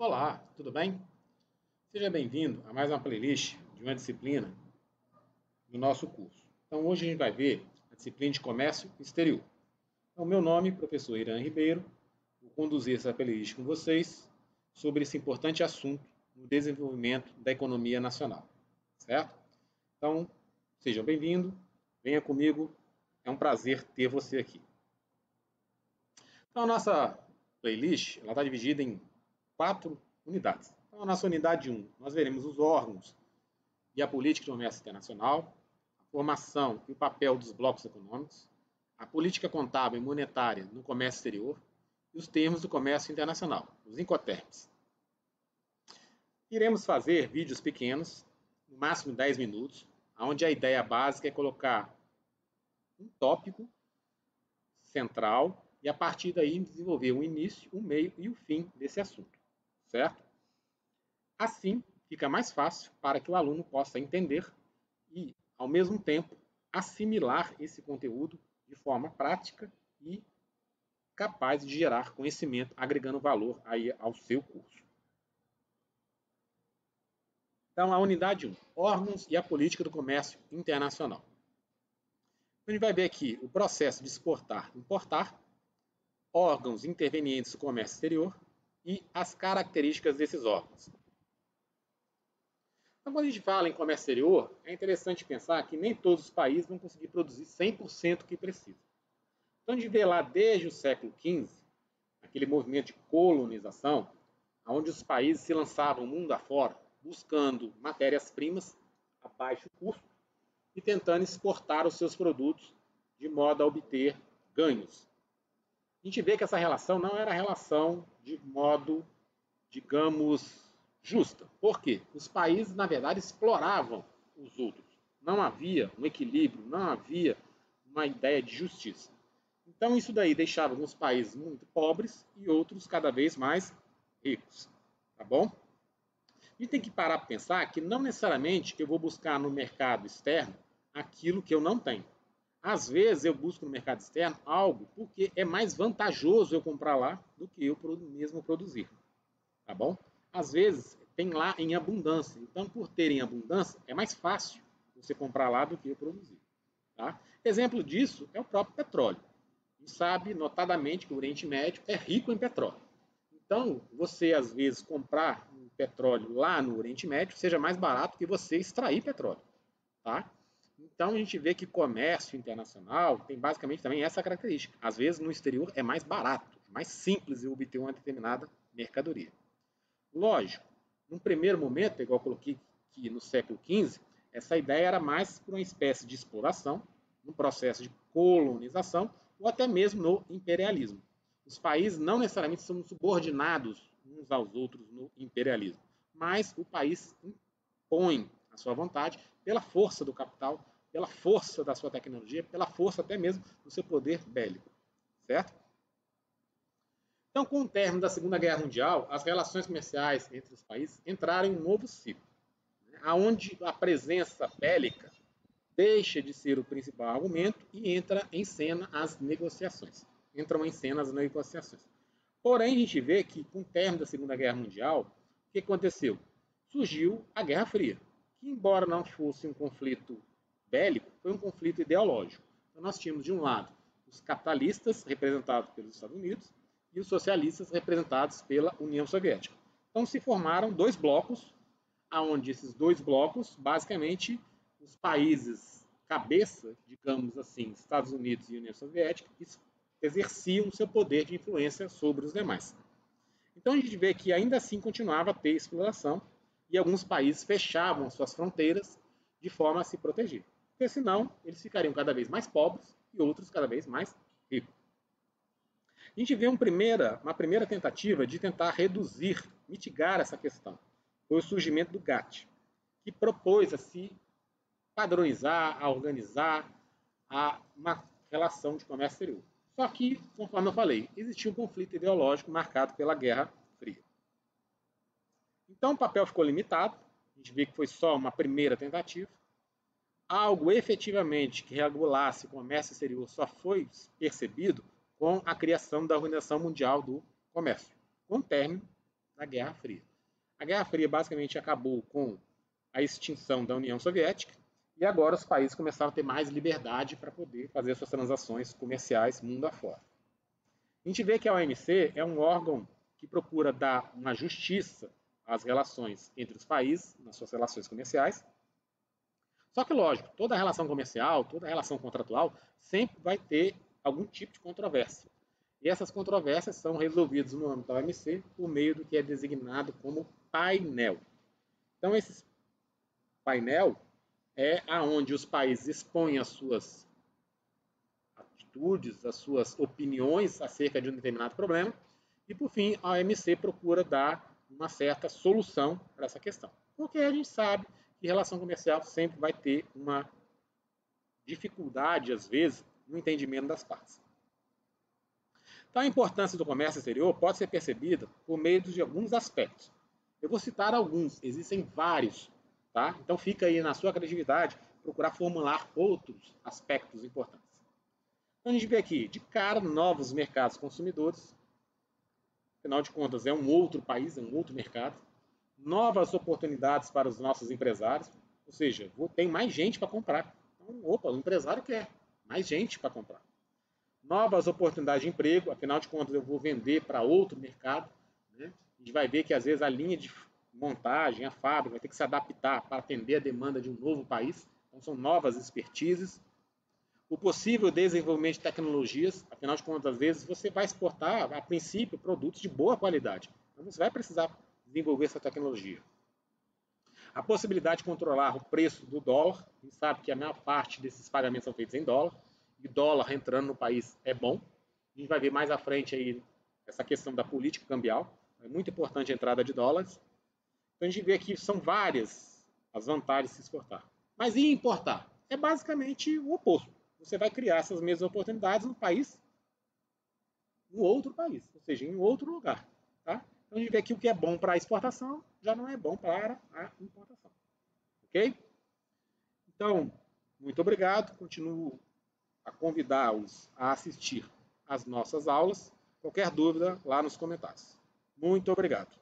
Olá, tudo bem? Seja bem-vindo a mais uma playlist de uma disciplina do nosso curso. Então, hoje a gente vai ver a disciplina de Comércio Exterior. Então, meu nome, professor Irã Ribeiro, vou conduzir essa playlist com vocês sobre esse importante assunto no desenvolvimento da economia nacional, certo? Então, sejam bem-vindos, venha comigo, é um prazer ter você aqui. Então, a nossa playlist está dividida em 4 unidades. Então, a nossa unidade 1, nós veremos os órgãos e a política de comércio internacional, a formação e o papel dos blocos econômicos, a política contábil e monetária no comércio exterior e os termos do comércio internacional, os Incoterms. Iremos fazer vídeos pequenos, no máximo 10 minutos, onde a ideia básica é colocar um tópico central e a partir daí desenvolver o início, o meio e o fim desse assunto, certo? Assim, fica mais fácil para que o aluno possa entender e, ao mesmo tempo, assimilar esse conteúdo de forma prática e capaz de gerar conhecimento, agregando valor aí ao seu curso. Então, a unidade 1, órgãos e a política do comércio internacional. A gente vai ver aqui o processo de exportar e importar, órgãos intervenientes do comércio exterior e as características desses órgãos. Então, quando a gente fala em comércio exterior, é interessante pensar que nem todos os países vão conseguir produzir 100% o que precisa. Então, a gente vê lá desde o século XV, aquele movimento de colonização, onde os países se lançavam mundo afora, buscando matérias-primas a baixo custo e tentando exportar os seus produtos de modo a obter ganhos. A gente vê que essa relação não era relação de modo, digamos, justa. Por quê? Os países, na verdade, exploravam os outros. Não havia um equilíbrio, não havia uma ideia de justiça. Então, isso daí deixava alguns países muito pobres e outros cada vez mais ricos. Tá bom? A gente tem que parar para pensar que não necessariamente eu vou buscar no mercado externo aquilo que eu não tenho. Às vezes eu busco no mercado externo algo porque é mais vantajoso eu comprar lá do que eu mesmo produzir. Tá bom? Às vezes tem lá em abundância. Então, por ter em abundância, é mais fácil você comprar lá do que eu produzir. Tá? Exemplo disso é o próprio petróleo. A gente sabe notadamente que o Oriente Médio é rico em petróleo. Então, você às vezes comprar um petróleo lá no Oriente Médio seja mais barato que você extrair petróleo. Tá? Então, a gente vê que comércio internacional tem basicamente também essa característica. Às vezes, no exterior é mais barato, é mais simples eu obter uma determinada mercadoria. Lógico, num primeiro momento, igual eu coloquei aqui no século XV, essa ideia era mais por uma espécie de exploração, num processo de colonização, ou até mesmo no imperialismo. Os países não necessariamente são subordinados uns aos outros no imperialismo, mas o país impõe a sua vontade pela força do capital, pela força da sua tecnologia, pela força até mesmo do seu poder bélico, certo? Então, com o término da Segunda Guerra Mundial, as relações comerciais entre os países entraram em um novo ciclo, onde a presença bélica deixa de ser o principal argumento e entra em cena as negociações. Entram em cena as negociações. Porém, a gente vê que, com o término da Segunda Guerra Mundial, o que aconteceu? Surgiu a Guerra Fria, que, embora não fosse um conflito bélico, foi um conflito ideológico. Então, nós tínhamos, de um lado, os capitalistas, representados pelos Estados Unidos, e os socialistas, representados pela União Soviética. Então, se formaram dois blocos, onde esses dois blocos, basicamente, os países cabeça, digamos assim, Estados Unidos e União Soviética, exerciam seu poder de influência sobre os demais. Então, a gente vê que ainda assim continuava a ter exploração e alguns países fechavam suas fronteiras de forma a se proteger. Porque senão, eles ficariam cada vez mais pobres e outros cada vez mais ricos. A gente vê uma primeira tentativa de tentar reduzir, mitigar essa questão. Foi o surgimento do GATT, que propôs a se padronizar, a organizar uma relação de comércio exterior. Só que, conforme eu falei, existia um conflito ideológico marcado pela Guerra Fria. Então o papel ficou limitado, a gente vê que foi só uma primeira tentativa. Algo efetivamente que regulasse o comércio exterior só foi percebido com a criação da Organização Mundial do Comércio, com o término da Guerra Fria. A Guerra Fria basicamente acabou com a extinção da União Soviética e agora os países começaram a ter mais liberdade para poder fazer suas transações comerciais mundo afora. A gente vê que a OMC é um órgão que procura dar uma justiça às relações entre os países, nas suas relações comerciais. Só que, lógico, toda relação comercial, toda relação contratual, sempre vai ter algum tipo de controvérsia. E essas controvérsias são resolvidas no âmbito da OMC por meio do que é designado como painel. Então, esse painel é aonde os países expõem as suas atitudes, as suas opiniões acerca de um determinado problema, e por fim a OMC procura dar uma certa solução para essa questão. Porque a gente sabe que relação comercial sempre vai ter uma dificuldade, às vezes, no entendimento das partes. Então a importância do comércio exterior pode ser percebida por meio de alguns aspectos. Eu vou citar alguns, existem vários, tá? Então fica aí na sua criatividade procurar formular outros aspectos importantes. Então a gente vê aqui, de cara, novos mercados consumidores. Afinal de contas, é um outro país, é um outro mercado. Novas oportunidades para os nossos empresários. Ou seja, tem mais gente para comprar. Então, opa, o empresário quer mais gente para comprar. Novas oportunidades de emprego. Afinal de contas, eu vou vender para outro mercado. Né? A gente vai ver que, às vezes, a linha de montagem, a fábrica, vai ter que se adaptar para atender a demanda de um novo país. Então, são novas expertises. O possível desenvolvimento de tecnologias, afinal de contas, às vezes você vai exportar, a princípio, produtos de boa qualidade. Então você vai precisar desenvolver essa tecnologia. A possibilidade de controlar o preço do dólar, a gente sabe que a maior parte desses pagamentos são feitos em dólar, e dólar entrando no país é bom. A gente vai ver mais à frente aí essa questão da política cambial, é muito importante a entrada de dólares. Então a gente vê aqui são várias as vantagens de se exportar. Mas e importar? É basicamente o oposto. Você vai criar essas mesmas oportunidades no país, no outro país, ou seja, em outro lugar. Tá? Então a gente vê aqui o que é bom para a exportação já não é bom para a importação. Ok? Então, muito obrigado. Continuo a convidá-los a assistir às nossas aulas. Qualquer dúvida, lá nos comentários. Muito obrigado.